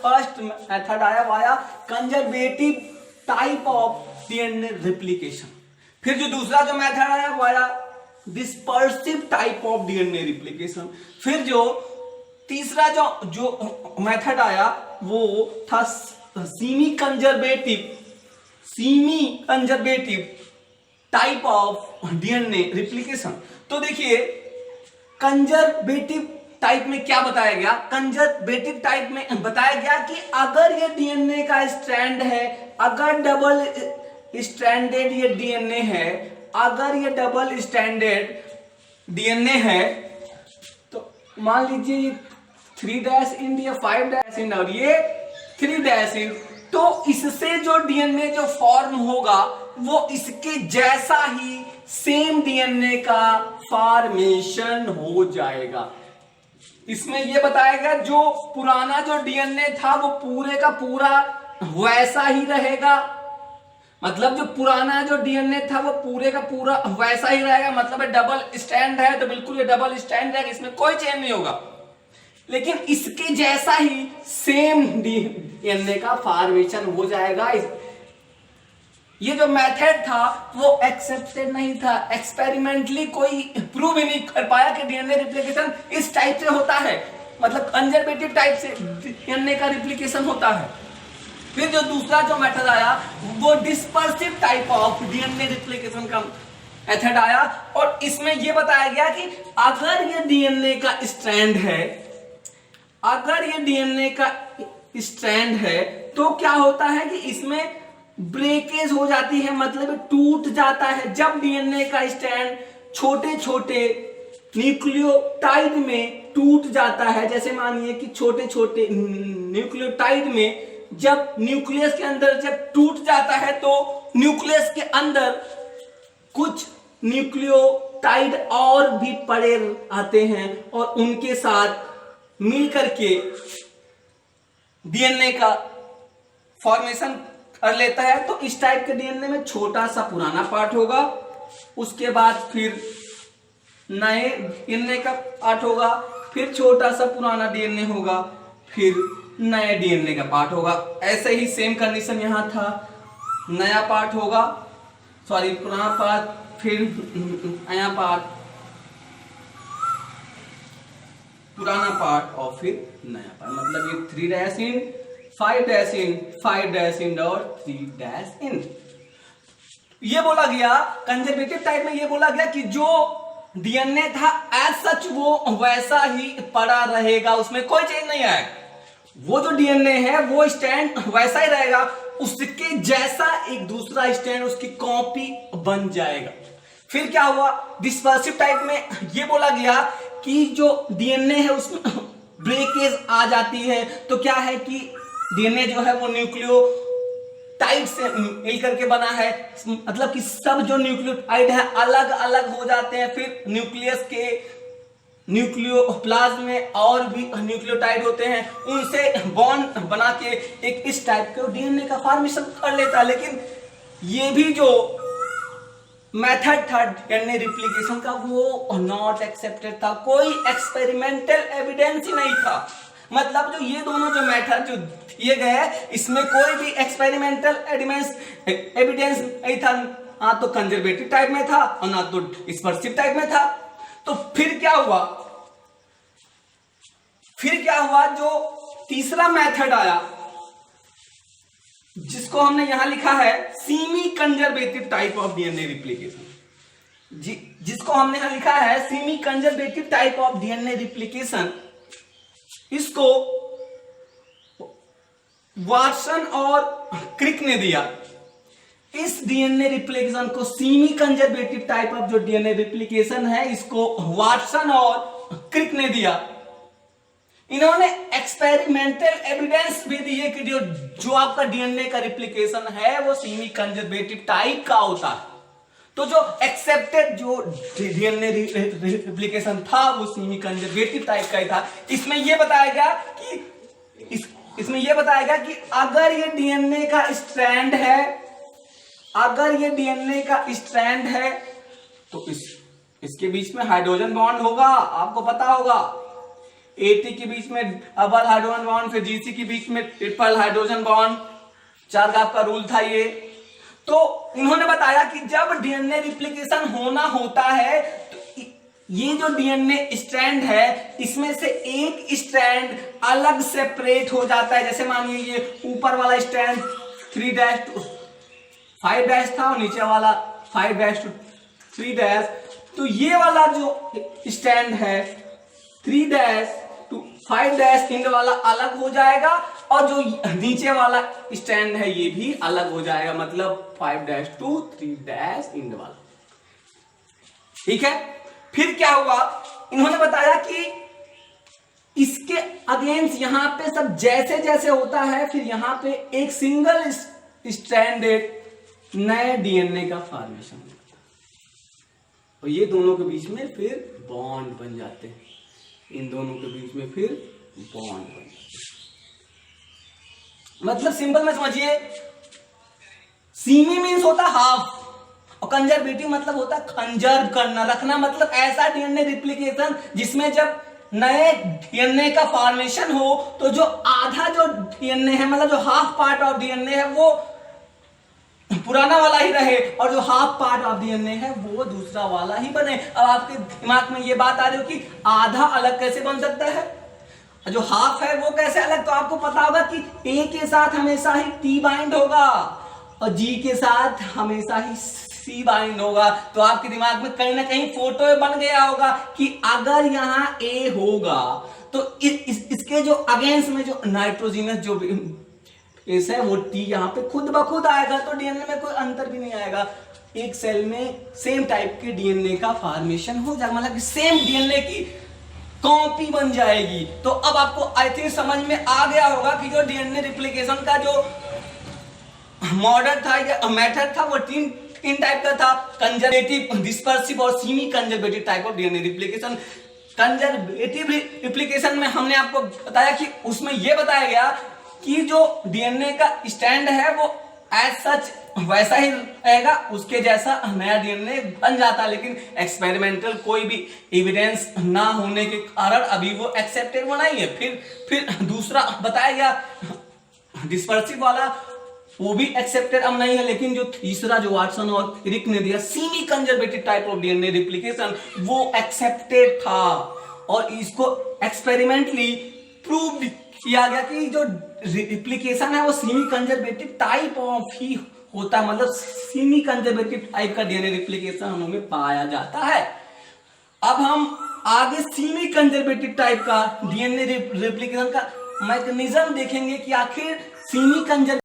First method आया via conservative type of DNA replication. फिर जो दूसरा जो मेथड आया via dispersive type of DNA replication. फिर जो तीसरा जो मेथड आया वो था semi conservative type of DNA replication. तो देखिए कंजर्वेटिव टाइप में क्या बताया गया, कंजर्वेटिव टाइप में बताया गया कि अगर ये डीएनए का स्ट्रैंड है, अगर डबल स्ट्रैंडेड ये डीएनए है, अगर ये डबल स्ट्रैंडेड डीएनए है, तो मान लीजिए 3' इंड या 5' इंड और ये 3' इंड, तो इससे जो डीएनए जो फॉर्म होगा वो इसके जैसा ही सेम डीएनए का फॉर्मेशन हो जाएगा। इसमें यह बताया गया जो पुराना जो डीएनए था वो पूरे का पूरा वैसा ही रहेगा, मतलब जो पुराना जो डीएनए था वो पूरे का पूरा वैसा ही रहेगा, मतलब डबल स्ट्रैंड है तो बिल्कुल ये डबल स्ट्रैंड रहेगा, इसमें कोई चेंज नहीं होगा, लेकिन इसके जैसा ही सेम डीएनए का फॉर्मेशन हो जाएगा। ये जो मेथड था वो एक्सेप्टेड नहीं था, एक्सपेरिमेंटली कोई प्रूव ही नहीं कर पाया कि डीएनए रिप्लिकेशन इस टाइप से होता है, मतलब कंजर्वेटिव टाइप से डीएनए का रिप्लिकेशन होता है। फिर जो दूसरा जो मेथड आया वो dispersive type of DNA replication का मेथड आया, और इसमें यह बताया गया कि अगर ये डीएनए का स्ट्रैंड है, अगर ये डीएनए का स्ट्रैंड है तो क्या होता है कि इसमें ब्रेकेज हो जाती है, मतलब टूट जाता है। जब डीएनए का स्ट्रैंड छोटे छोटे न्यूक्लियोटाइड में टूट जाता है, जैसे मानिए कि छोटे छोटे न्यूक्लियोटाइड में जब न्यूक्लियस के अंदर जब टूट जाता है तो न्यूक्लियस के अंदर कुछ न्यूक्लियोटाइड और भी पड़े आते हैं और उनके साथ मिलकर के डीएनए का फॉर्मेशन कर लेता है। तो इस टाइप के डीएनए में छोटा सा पुराना पार्ट होगा, उसके बाद फिर नए डीएनए का पार्ट होगा, फिर छोटा सा पुराना डीएनए होगा, फिर नए डीएनए का पार्ट होगा। ऐसे ही सेम कंडीशन यहां था, नया पार्ट होगा, सॉरी पुराना पार्ट, फिर नया पार्ट, पुराना पार्ट और फिर नया पार्ट, मतलब ये 3' इंड 5' इंड 5' इंड और 3' इंड। ये बोला गया कंजर्वेटिव टाइप में, ये बोला गया कि जो डीएनए था एज सच वो वैसा ही पड़ा रहेगा, उसमें कोई चेंज नहीं आएगा। वो जो डीएनए है वो स्टैंड वैसा ही रहेगा, उसके जैसा एक दूसरा स्टैंड उसकी कॉपी बन जाएगा। फिर क्या हुआ, डिस्पर्सिव टाइप में ये बोला गया कि जो डीएनए है उसमें ब्रेकेज आ जाती है, तो क्या है कि डीएनए जो है वो न्यूक्लियोटाइड से मिलकर के बना है, मतलब कि सब जो न्यूक्लियोटाइड है अलग अलग हो जाते हैं। फिर न्यूक्लियस के न्यूक्लियोप्लाज्म में और भी न्यूक्लियोटाइड होते हैं, उनसे बॉन्ड बना के एक इस टाइप के डीएनए का फॉर्मेशन कर लेता है। लेकिन ये भी जो मेथड था डीएनए रिप्लिकेशन का वो नॉट एक्सेप्टेड था, कोई एक्सपेरिमेंटल एविडेंस ही नहीं था। मतलब जो ये दोनों जो मेथड जो दिए गए इसमें कोई भी एक्सपेरिमेंटल एविडेंस नहीं था, ना तो कंजर्वेटिव टाइप में था और ना तो डिस्पर्सिव टाइप में था। तो फिर क्या हुआ, जो तीसरा मेथड आया जिसको हमने यहां लिखा है semi conservative type of DNA replication, जिसको हमने यहां लिखा है semi conservative type of DNA replication. इसको वाटसन और क्रिक ने दिया। इस डीएनए रिप्लिकेशन को सेमी कंजर्वेटिव टाइप ऑफ जो डीएनए रिप्लिकेशन है इसको वाटसन और क्रिक ने दिया। इन्होंने एक्सपेरिमेंटल एविडेंस भी दिए कि जो आपका डीएनए का रिप्लिकेशन है वो सेमी कंजर्वेटिव टाइप का होता है। तो जो एक्सेप्टेड जो डीएनए रिप्लिकेशन था वो सेमी कंजर्वेटिव टाइप का ही था। इसमें यह बताया गया कि अगर ये डीएनए का स्ट्रैंड है, अगर ये डीएनए का स्ट्रैंड है तो इसके बीच में हाइड्रोजन बॉन्ड होगा, आपको पता होगा। AT के बीच में डबल हाइड्रोजन बॉन्ड, फिर GC के बीच में ट्रिपल हाइड्रोजन बॉन्ड, चारगाव का रूल था ये। तो इन्होंने बताया कि जब डीएनए रिप्लिकेशन होना होता है तो ये जो डीएनए स्ट्रैंड है इसमें से एक स्ट्रैंड अलग सेपरेट हो जाता है। जैसे मानिए ये ऊपर वाला स्ट्रैंड 3' to 5' था और नीचे वाला 5' to 3', तो ये वाला जो स्ट्रैंड है 3' to 5' इंड वाला अलग हो जाएगा और जो नीचे वाला स्ट्रैंड है ये भी अलग हो जाएगा, मतलब 5' to 3' इंड वाला। ठीक है, फिर क्या हुआ, इन्होंने बताया कि इसके अगेंस्ट यहां पे सब जैसे जैसे होता है फिर यहां पे एक सिंगल स्ट्रैंडेड नए डीएनए का फॉर्मेशन होता है और ये दोनों के बीच में फिर बॉन्ड बन जाते हैं, इन दोनों के बीच में फिर बॉन्ड बन जाते हैं। मतलब सिंपल में समझिए, सीमी मीन्स होता हाफ और कंजर्वेटिव मतलब होता है कंजर्व करना, रखना, मतलब ऐसा डीएनए रिप्लिकेशन जिसमें जब नए डीएनए का फॉर्मेशन हो तो जो आधा जो डीएनए है, मतलब जो हाफ पार्ट ऑफ डीएनए है वो पुराना वाला ही रहे और जो हाफ पार्ट ऑफ डीएनए है वो दूसरा वाला ही बने। अब आपके दिमाग में ये बात आ रही हो कि आधा अलग कैसे बन सकता है, जो हाफ है वो कैसे अलग, तो आपको पता होगा कि ए के साथ हमेशा ही टी बाइंड होगा और जी के साथ हमेशा ही सी बाइंड होगा। तो आपके दिमाग में कहीं ना कहीं फोटो बन गया होगा कि अगर यहाँ ए होगा तो इसके जो अगेंस्ट में जो नाइट्रोजनस जो बेस है वो टी यहाँ पे खुद ब खुद आएगा, तो डीएनए में कोई अंतर भी नहीं आएगा। एक सेल में सेम टाइप के डीएनए का फॉर्मेशन हो जाएगा, मतलब सेम डीएनए की कॉपी बन जाएगी। तो अब आपको आई थिंक समझ में आ गया होगा कि जो डीएनए रिप्लिकेशन का जो मॉडल था या मेथड था वो तीन टाइप का था, कंजर्वेटिव, डिस्पर्सिव और semi conservative type of DNA replication. Conservative replication में हमने आपको बताया कि उसमें यह बताया गया कि जो डीएनए का स्टैंड है वो एज सच वैसा ही रहेगा, उसके जैसा नया डीएनए बन जाता है, लेकिन एक्सपेरिमेंटल कोई भी एविडेंस ना होने के कारण अभी वो एक्सेप्टेबल नहीं है। फिर दूसरा बताया गया डिस्पर्सिव वाला, वो भी एक्सेप्टेड अब नहीं है, लेकिन जो तीसरा जो वाटसन और रिक ने दिया semi conservative type of DNA replication वो एक्सेप्टेड था और इसको एक्सपेरिमेंटली प्रूव किया गया कि जो रिप्लिकेशन है वो सेमी कंजर्वेटिव टाइप ऑफ ही होता है, मतलब सेमी कंजर्वेटिव टाइप का डीएनए रिप्लिकेशन हमें पाया जाता है। अब हम आगे सेमी कंजर्वेटिव टाइप का डीएनए रिप्लिकेशन का मैकेनिज्म देखेंगे कि आखिर सेमी कंजर्वेटिव